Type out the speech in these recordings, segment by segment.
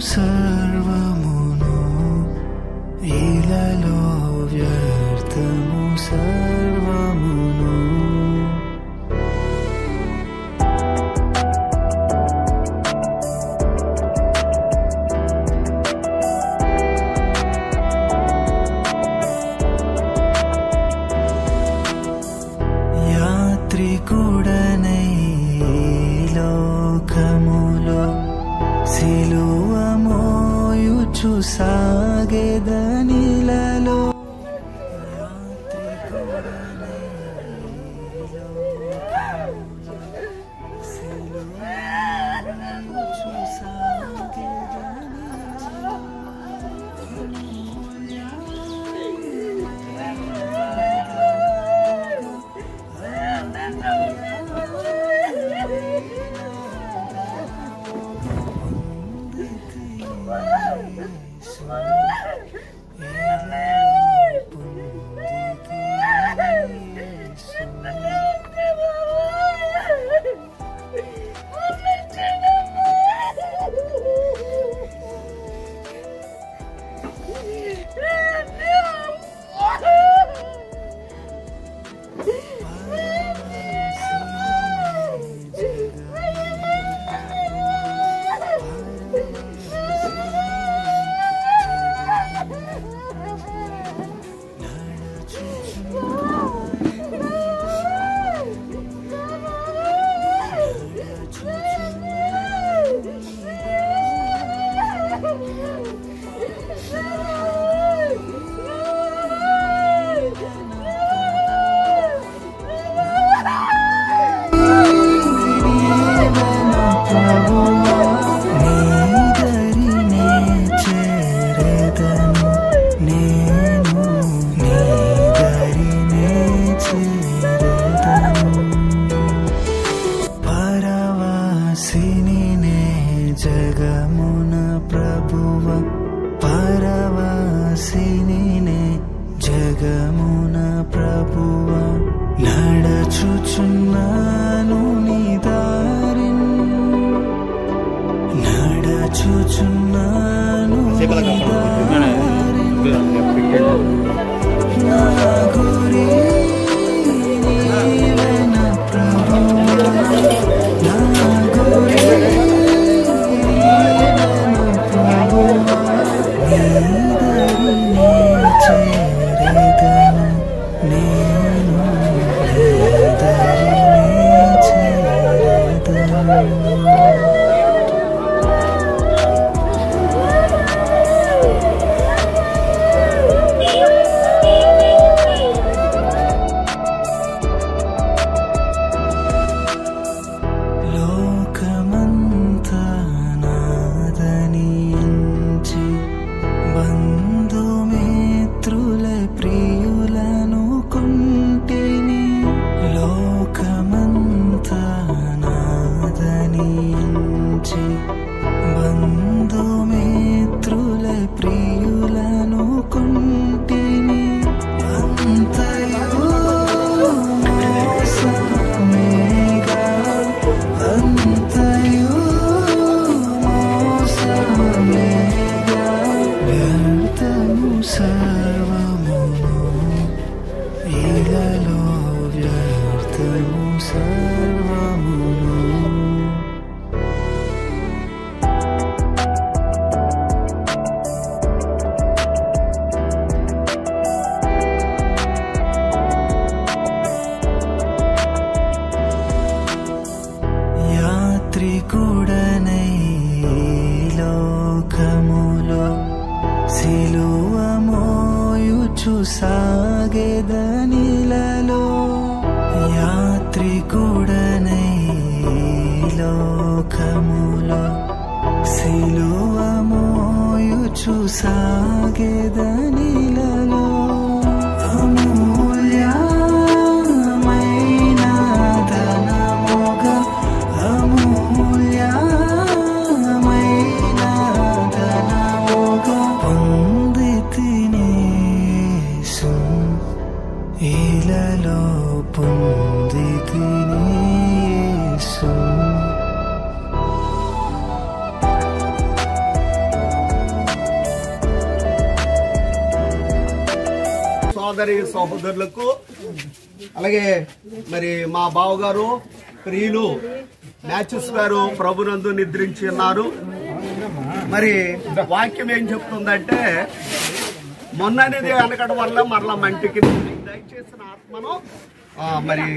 సర్వమును ఇలలో వ్యర్థము సర్వమును యాత్రికుడనై లోకములో సిలువ మోయుచు సాగెదనిలలో జగమున ప్రభువ పరవాసినినే జగమున ప్రభువ నడచుచున్నాను నీ దారిన్ నడచుచున్నాను నీ దారిన్ నా గురి నీవే నా ప్రభువ నా గురి సర్వమును ఇలలో వ్యర్థము సర్వమును యాత్రికుడనై లోకములో సిలువ మోయుచు సాగెదనిలలో యాత్రికుడనై లోకములో సిలువ మోయుచు సాగెదనిలలో అమూల్యమైన ధనముగా అమూల్యమైన ధనముగా పొందితిని యేసు ఇలలో పొందితిని యేసు సోదరి సహోదరులకు, అలాగే మరి మా బావగారు ప్రియులు మ్యాచెస్ గారు ప్రభునందు నిద్రించి ఉన్నారు. మరి వాక్యం ఏం చెప్తుందంటే, మొన్ననేది వెనకడం వల్ల మరలా మంటికి దయచేసిన ఆత్మను మరి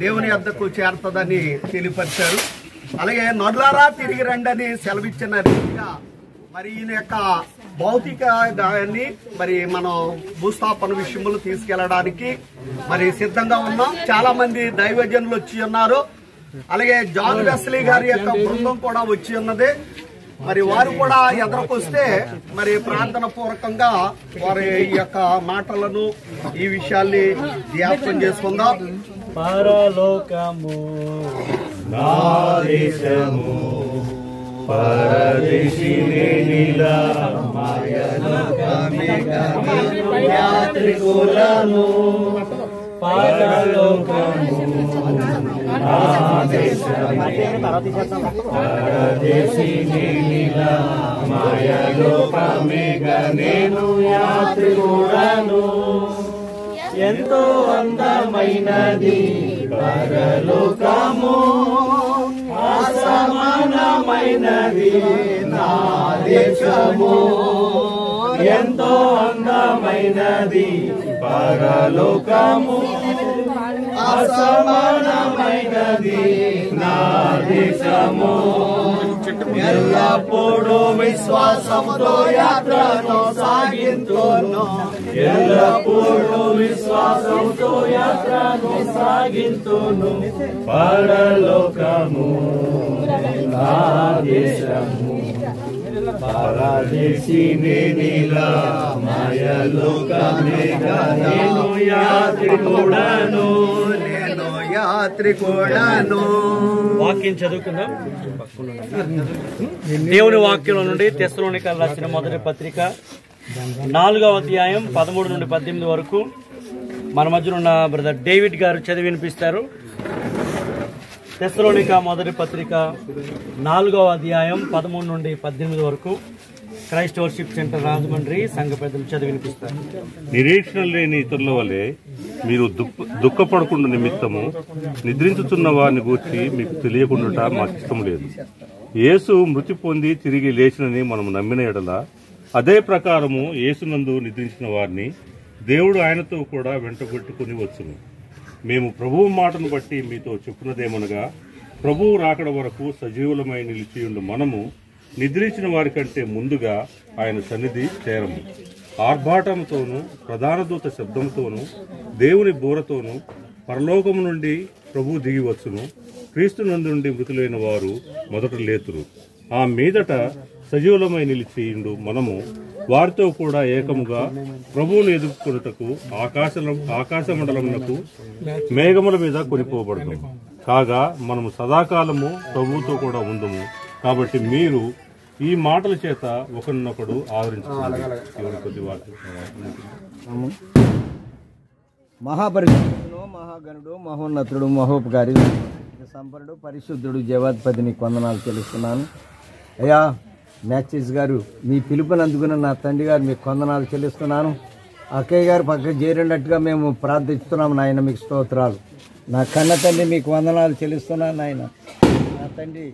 దేవుని వద్దకు చేరుతుందని తెలియపరిచారు. అలాగే నొడ్లారా తిరిగి రండి అని సెలవిచ్చిన రీతిగా మరి ఈయన యొక్క భౌతిక దాన్ని మరి మనం భూస్థాపన విషయంలో తీసుకెళ్లడానికి మరి సిద్ధంగా ఉన్నాం. చాలా మంది దైవజనులు వచ్చి ఉన్నారు. అలాగే జాన్ వెస్లీ గారి యొక్క బృందం కూడా వచ్చి ఉన్నది. మరి వారు కూడా ఎదురుకొస్తే మరి ప్రార్థన పూర్వకంగా వారి యొక్క మాటలను ఈ విషయాల్ని జ్ఞాపకం చేసుకుందాం. పరలోకము నా దేశము యాత్రికులను పరలోకము నా దేశము మాయలోకమేగా నేను యాత్రికులను. ఎంతో అందమైనది పరలోకము, అసమానమైనది నా దేశము. ఎంతో అందమైనది పరలోకము, అసమానమైనది నా దేశము. ఎల్లప్పుడూ విశ్వాసంతో యాత్రను సాగింతును, ఎల్లప్పుడూ విశ్వాసంతో యాత్రను సాగింతును. పరలోకము నా దేశము, పరదేశి నేనిలా మాయలోకమేగా నేను యాత్రికుడను, నేను యాత్రికుడను. వాక్యం చదువుకుందాం. దేవుని వాక్యం నుండి తెస్సలోనికయులకు రాసిన మొదటి పత్రిక 4వ అధ్యాయం 13 నుండి 18 వరకు మన మధ్యలో ఉన్న బ్రదర్ డేవిడ్ గారు చదివి వినిపిస్తారు. తెస్సలోనిక మొదటి పత్రిక 4వ అధ్యాయం 13 నుండి 18 వరకు క్రైస్ట్ వర్షిప్ సెంటర్ రాజమండ్రి సంఘ పెద్దలు చదివి వినిపిస్తారు. నిరీక్షణ లేని ఇతరుల వలె మీరు దుఃఖపడకుండా నిమిత్తము నిద్రించుతున్న వారిని గూర్చి మీకు తెలియకుండా మాకు ఇష్టం లేదు. యేసు మృతి పొంది తిరిగి లేచినని మనం నమ్మిన ఎడల అదే ప్రకారము యేసునందు నిద్రించిన వారిని దేవుడు ఆయనతో కూడా వెంటగొట్టుకుని వచ్చును. మేము ప్రభువు మాటను బట్టి మీతో చెప్పున్నదేమనగా, ప్రభువు రాకడ వరకు సజీవులమై నిలిచియుండు మనము నిద్రించిన వారి కంటే ముందుగా ఆయన సన్నిధి చేరము. ఆర్భాటంతోనూ ప్రధాన దూత శబ్దంతోనూ దేవుని బూరతోనూ పరలోకము నుండి ప్రభువు దిగి వచ్చును. క్రీస్తు నందుండి మృతులైన వారు మొదట లేతురు. ఆ మీదట సజీవులమై నిలిచియుండు మనము వారితో కూడా ఏకముగా ప్రభువును ఎదుర్కొనుటకు ఆకాశమండలమునకు మేఘముల మీద కొనిపోబడతాము. కాగా మనము సదాకాలము ప్రభువుతో కూడా ఉందము. కాబట్టి మీరు ఈ మాటల చేత ఒకరినొకడు ఆదరించుకోండి. మహాపరిశుద్ధుడు, మహాగణుడు, మహోన్నతుడు, మహోపకారి, సంపన్నుడు, పరిశుద్ధుడు, జీవాధిపతిని వందనాలు చెల్లిస్తున్నాను. అయ్యా మ్యాచెస్ గారు మీ పిలుపుని అందుకున్న నా తండ్రి గారు మీకు వందనాలు చెల్లిస్తున్నాను. అక్కయ్య గారు పక్కన చేరినట్టుగా మేము ప్రార్థిస్తున్నాము నాయన, మీకు స్తోత్రాలు. నా కన్న తండ్రి మీకు వందనాలు చెల్లిస్తున్నాను నాయన. నా తండ్రి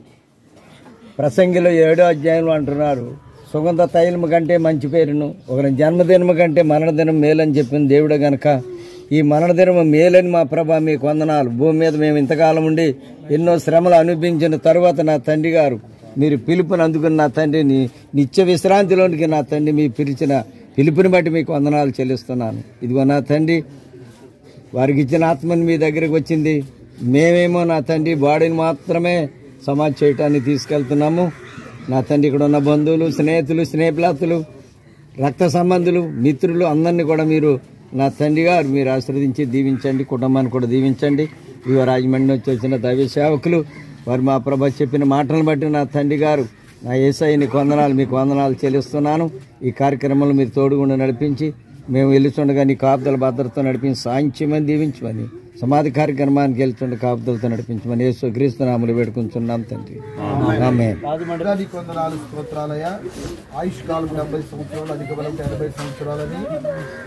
ప్రసంగిలో 7వ అధ్యాయంలో అంటున్నారు, సుగంధ తైలము కంటే మంచి పేరును ఒకరి జన్మదినము కంటే మరణదినం మేలని చెప్పిన దేవుడు గనక ఈ మరణదినము మేలని మా ప్రభా మీకు వందనాలు. భూమి మీద మేము ఇంతకాలం ఉండి ఎన్నో శ్రమలు అనుభవించిన తరువాత నా తండ్రి గారు మీరు పిలుపుని అందుకుని నా తండ్రిని నిత్య విశ్రాంతిలోనికి నా తండ్రి మీ పిలిచిన పిలుపుని బట్టి మీకు వందనాలు చెల్లిస్తున్నాను. ఇదిగో నా తండ్రి వారికి ఇచ్చిన ఆత్మని మీ దగ్గరికి వచ్చింది. మేమేమో నా తండ్రి బాడీని మాత్రమే సమాధి చేయటానికి తీసుకెళ్తున్నాము. నా తండ్రి ఇక్కడ ఉన్న బంధువులు, స్నేహితులు, స్నేహితులు, రక్త సంబంధులు, మిత్రులు అందరినీ కూడా మీరు నా తండ్రి గారు మీరు ఆశీర్వదించి దీవించండి. కుటుంబాన్ని కూడా దీవించండి. ఇవి రాజమండ్రి నుంచి వచ్చిన దైవ సేవకులు వారు మా ప్రభ చెప్పిన మాటలను బట్టి నా తండ్రి గారు నా యేసయ్యని వందనాలు మీకు వందనాలు చెల్లిస్తున్నాను. ఈ కార్యక్రమంలో మీరు తోడుగుండా నడిపించి మేము వెళ్ళుచుండగా నీ కాపుదల భద్రతతో నడిపించి సాయించమని దీవించమని సమాధి కార్యక్రమానికి వెళ్తుండే కాపుదలతో నడిపించమని యేసు క్రీస్తు నామములో వేడుకుంటున్నాం తండ్రి. ఆమేన్. నీకు వందనాలు, స్తోత్రాలయ. ఆయుష్ కాలం 70 సంవత్సరాలు, అధిక బలం 80 సంవత్సరాలని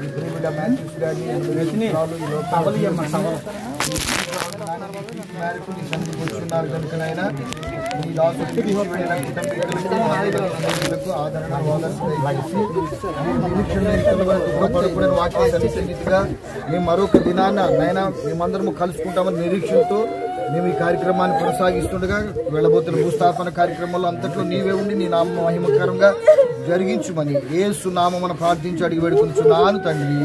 ఈ ప్రియమైన మ్యాథ్యూస్ గారిని 80 సంవత్సరాలు ఈ లోకంలో మేరకు నీ సన్నిధికి వచ్చున్నారు కనుకనైనా నీ దాసు కుటుంబీకులకు ఆదరణ వాక్య సన్నిధిగా మేము మరొక దినాన నైనా మేమందరము కలుసుకుంటామని నిరీక్షణతో మేము ఈ కార్యక్రమాన్ని కొనసాగిస్తుండగా వెళ్ళబోతున్న భూస్థాపన కార్యక్రమంలో అంతట్లో నీవే ఉండి నీ నామ మహిమకరంగా జరిగించుమని యేసు నామమున ప్రార్థించి అడిగి వేడుకొనుచున్నాను తండ్రి.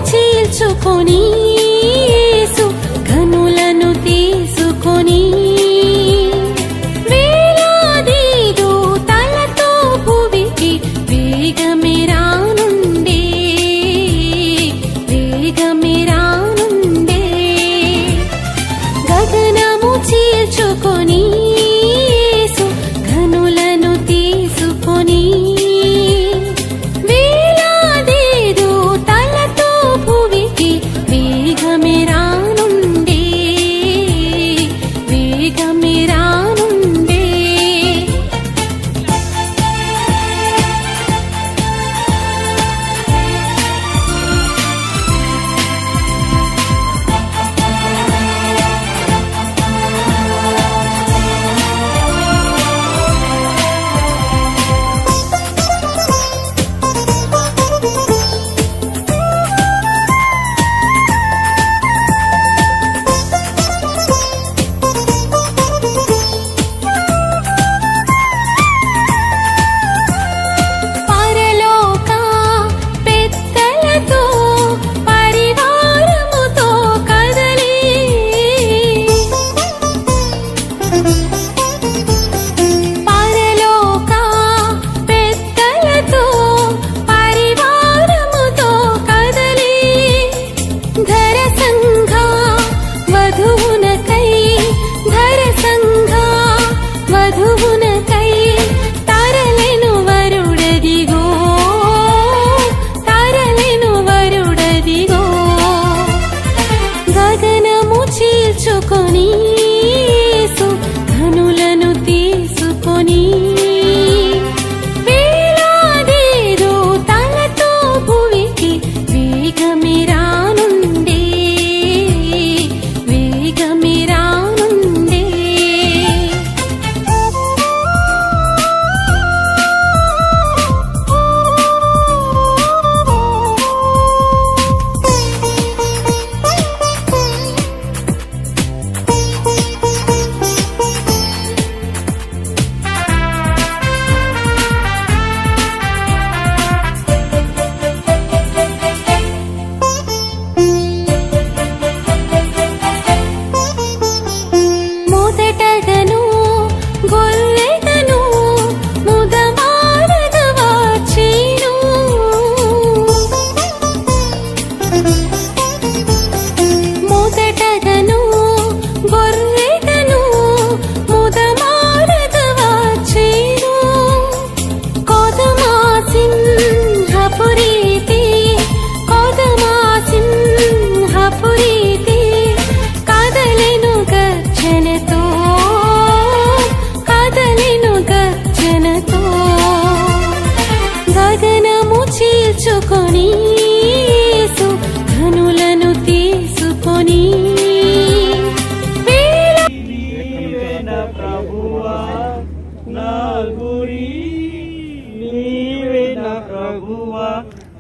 చీల్చుకొని యేసు ఘనులను తీసుకొని వేలాది దూతలతో భువికి వేగమే రానుండే గగనము చీల్చుకొని యేసు ఘనులను తీసుకొని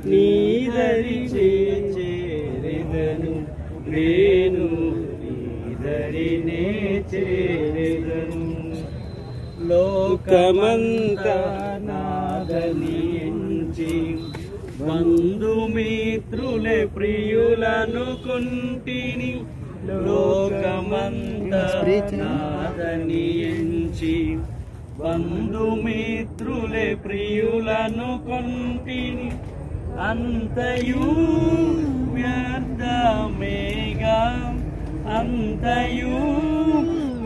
నీదరి చేరెదను నేను నీదరినే చేరెదను లోకమంతా నాదని ఎంచి బంధుమిత్రులే ప్రియులను కుంటిని లోకమంతా నాదని ఎంచి బంధుమిత్రులే ప్రియులను కుంటిని అంతయు వ్యర్థమేగా అంతయు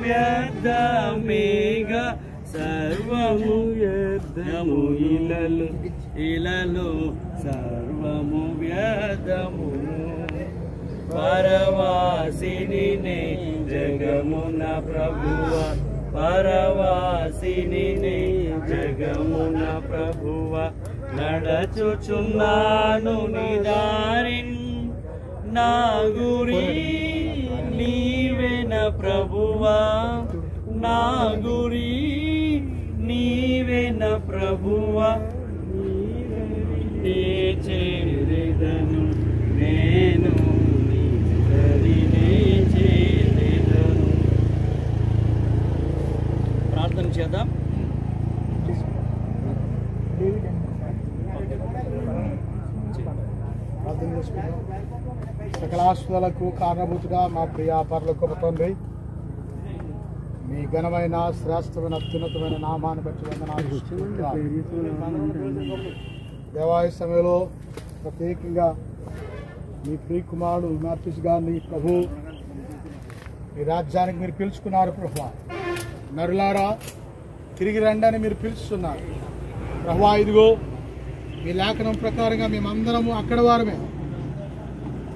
వ్యర్థమేగా సర్వము వ్యర్థము ఇలలో సర్వము వ్యర్థము పరవాసిని జగమున ప్రభువ పరవాసిని జగమున ప్రభువ నడచుచున్నాను నిదారిన్ నా గురి నీవేన ప్రభువా నా గురి నీవేన ప్రభువా నీ చేరెదను నేను నీ దరినే చేరెదను. ప్రార్థన చేద్దాం. సకలాశ్వలకు కారణభూతుగా మా ప్రియ పరలోకపు తండ్రి, మీ ఘనమైన శ్రేష్టమైన అత్యున్నతమైన నామాన్ని బట్టి వందనాలు. దేవాలయ సమయంలో ప్రత్యేకంగా మీ ప్రియ కుమారుడు మ్యాథ్యూస్ గారిని ప్రభు మీ రాజ్యానికి మీరు పిలుచుకున్నారు. ప్రభు నరులారా తిరిగి రండి అని మీరు పిలుస్తున్నారు. ప్రభు ఇదిగో మీ లేఖనం ప్రకారంగా మేమందరము అక్కడ వారమే.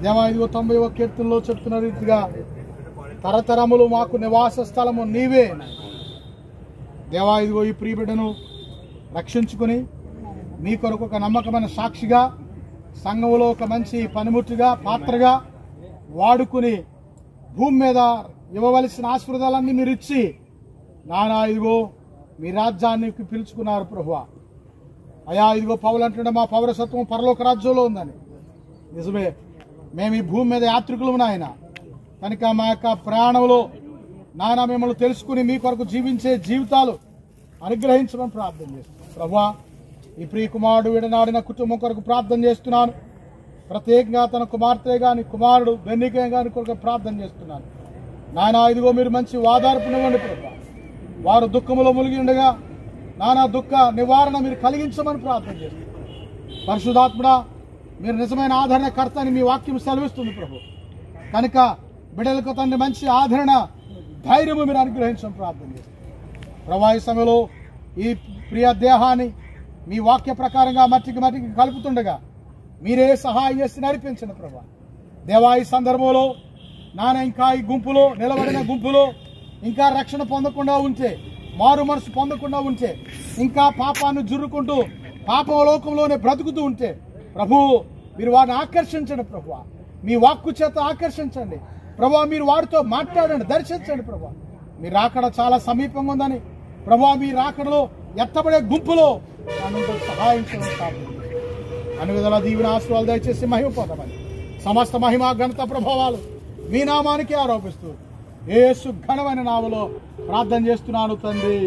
దేవా ఇదిగో 91వ కీర్తనలో చెప్తున్న రీతిగా తరతరములు మాకు నివాస స్థలము నీవే. దేవా ఇదిగో ఈ ప్రియబిడ్డను రక్షించుకుని మీ కొరకు ఒక నమ్మకమైన సాక్షిగా సంఘంలో ఒక మంచి పనిముట్టుగా పాత్రగా వాడుకుని భూమి మీద ఇవ్వవలసిన ఆశీర్వాదాలన్నీ మీరు ఇచ్చి నానా ఇదిగో మీ రాజ్యానికి పిలుచుకున్నారు. ప్రభువా అయా ఇదిగో పౌలు అంటుండే మా పౌరసత్వం పరలోక రాజ్యంలో ఉందని. నిజమే, మేము ఈ భూమి మీద యాత్రికులు నాయన కనుక మా యొక్క ప్రయాణంలో నాయన మిమ్మల్ని తెలుసుకుని మీ కొరకు జీవించే జీవితాలు అనుగ్రహించమని ప్రార్థన చేస్తున్నాను. ప్రభువా ఈ ప్రియ కుమారుడు విడనాడిన కుటుంబం కొరకు ప్రార్థన చేస్తున్నాను. ప్రత్యేకంగా తన కుమార్తె గాని కుమారుడు బెన్నికే గాని కొరకు ప్రార్థన చేస్తున్నాను. నాయన ఇదిగో మీరు మంచి వాదార్పునివ్వండి ప్రభువా. వారు దుఃఖంలో మునిగి ఉండగా నానా దుఃఖ నివారణ మీరు కలిగించమని ప్రార్థన చేస్తున్నాను. పరిశుద్ధాత్ముడా మీరు నిజమైన ఆదరణకర్త అని మీ వాక్యం సెలవిస్తుంది ప్రభు. కనుక బిడ్డలకు తండ్రి మంచి ఆదరణ ధైర్యము మీరు అనుగ్రహించమని ప్రార్థన చేస్తున్నాను. ప్రభా ఈ సమయంలో ఈ ప్రియ దేహాన్ని మీ వాక్య ప్రకారంగా మట్టికి కలుపుతుండగా మీరే సహాయం చేసి నడిపించండి ప్రభా. దేవా ఈ సందర్భంలో నాన్న ఇంకా ఈ గుంపులో నిలబడిన గుంపులో ఇంకా రక్షణ పొందకుండా ఉంటే, మారు మనసు పొందకుండా ఉంటే, ఇంకా పాపాన్ని జుర్రుకుంటూ పాపలోకంలోనే బ్రతుకుతూ ఉంటే ప్రభు మీరు వారిని ఆకర్షించండి ప్రభు. మీ వాక్కు చేత ఆకర్షించండి ప్రభు. మీరు వారితో మాట్లాడండి, దర్శించండి ప్రభు. మీ రాకడ చాలా సమీపంగా ఉందని ప్రభు మీ రాకడలో ఎత్తబడే గుంపులో సహాయం చేయడం అన్ని విధాల దీవెన ఆశీర్వాదాలు దయచేసి మహిమ పొందమని సమస్త మహిమ ఘనత ప్రభావాలు మీ నామానికి ఆరోపిస్తూ యేసు ఘనమైన నామములో ప్రార్థన చేస్తున్నాను తండ్రి.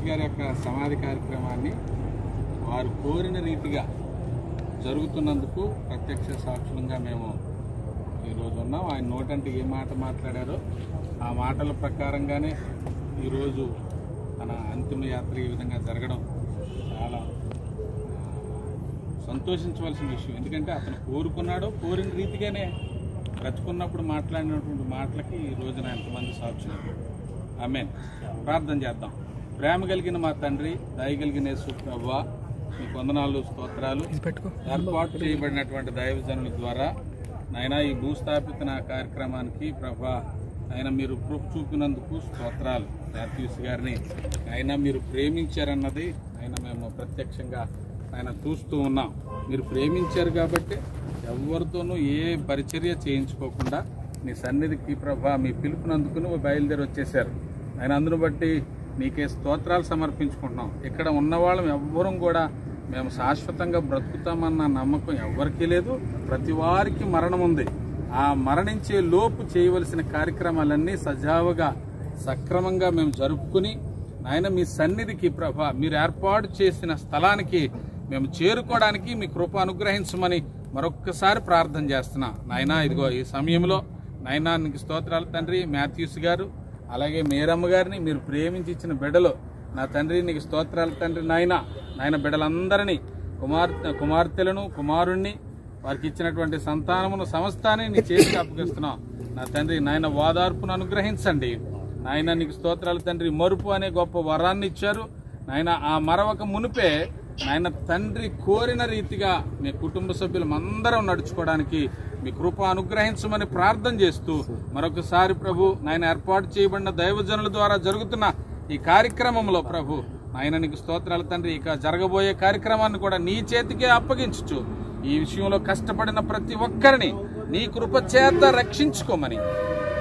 గారి యొక్క సమాధి కార్యక్రమాన్ని వారు కోరిన రీతిగా జరుగుతున్నందుకు ప్రత్యక్ష సాక్షులంగా మేము ఈరోజు ఉన్నాం. ఆయన నోటంటే ఏ మాట మాట్లాడారో ఆ మాటల ప్రకారంగానే ఈరోజు తన అంతిమ యాత్ర ఈ విధంగా జరగడం చాలా సంతోషించవలసిన విషయం. ఎందుకంటే అతను కోరుకున్నాడో కోరిన రీతిగానే బ్రతుకున్నప్పుడు మాట్లాడినటువంటి మాటలకి ఈ రోజున ఎంతమంది సాక్షులు. ఆమేన్. ప్రార్థన చేద్దాం. ప్రేమ కలిగిన మా తండ్రి, దయగలిగిన యేసు ప్రభువా, మీకు వందనాలు స్తోత్రాలు. ఏర్పాటు చేయబడినటువంటి దైవజనుల ద్వారా నాయన ఈ భూస్థాపిత కార్యక్రమానికి ప్రభా ఆయన మీరు కృప చూపినందుకు స్తోత్రాలు. మ్యాథ్యూస్ గారిని ఆయన మీరు ప్రేమించారన్నది ఆయన మేము ప్రత్యక్షంగా ఆయన చూస్తూ ఉన్నాం. మీరు ప్రేమించారు కాబట్టి ఎవరితోనూ ఏ పరిచర్య చేయించుకోకుండా నీ సన్నిధికి ప్రభా మీ పిలుపునందుకుని బయలుదేరి వచ్చేసారు. ఆయన అందును బట్టి నీకే స్తోత్రాలు సమర్పించుకుంటున్నాం. ఇక్కడ ఉన్నవాళ్ళం ఎవ్వరం కూడా మేము శాశ్వతంగా బ్రతుకుతామన్న నమ్మకం ఎవరికీ లేదు. ప్రతి వారికి మరణం ఉంది. ఆ మరణించే లోపు చేయవలసిన కార్యక్రమాలన్నీ సజావుగా సక్రమంగా మేము జరుపుకుని నాయన మీ సన్నిధికి ప్రభా మీరు ఏర్పాటు చేసిన స్థలానికి మేము చేరుకోవడానికి మీ కృప అనుగ్రహించమని మరొక్కసారి ప్రార్థన చేస్తున్నా. నాయనా ఇదిగో ఈ సమయంలో నాయనా నీకు స్తోత్రాలు తండ్రి. మాథ్యూస్ గారు అలాగే మేరమ్మ గారిని మీరు ప్రేమించి ఇచ్చిన బిడ్డలు నా తండ్రి నీకు స్తోత్రాలు తండ్రి. నాయన బిడ్డలందరినీ కుమార్తెలను కుమారుణ్ణి వారికి ఇచ్చినటువంటి సంతానమును సమస్తాన్ని నీ చేతికి అప్పగిస్తున్నాం నా తండ్రి. నాయన ఓదార్పును అనుగ్రహించండి నాయన నీకు స్తోత్రాలు తండ్రి. మరుపు అనే గొప్ప వరాన్ని ఇచ్చారు నాయన. ఆ మరవక మునిపే నాయన తండ్రి కోరిన రీతిగా మీ కుటుంబ సభ్యులందరం నడుచుకోవడానికి మీ కృప అనుగ్రహించమని ప్రార్థన చేస్తూ మరొకసారి ప్రభు నాయన ఏర్పాటు చేయబడిన దైవజనుల ద్వారా జరుగుతున్న ఈ కార్యక్రమంలో ప్రభు నాయన నీకు స్తోత్రాలు తండ్రి. ఇక జరగబోయే కార్యక్రమాన్ని కూడా నీ చేతికే అప్పగించు. ఈ విషయంలో కష్టపడిన ప్రతి ఒక్కరిని నీ కృప చేత రక్షించుకోమని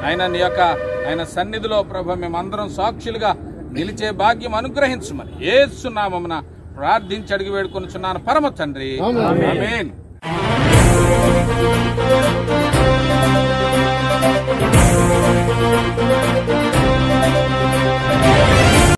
ఆయన నీ యొక్క ఆయన సన్నిధిలో ప్రభు మేమందరం సాక్షులుగా నిలిచే భాగ్యం అనుగ్రహించమని యేసు నామమున ప్రార్థించి అడిగి వేడుకొనుచున్నాను పరమ తండ్రి. ఆమేన్.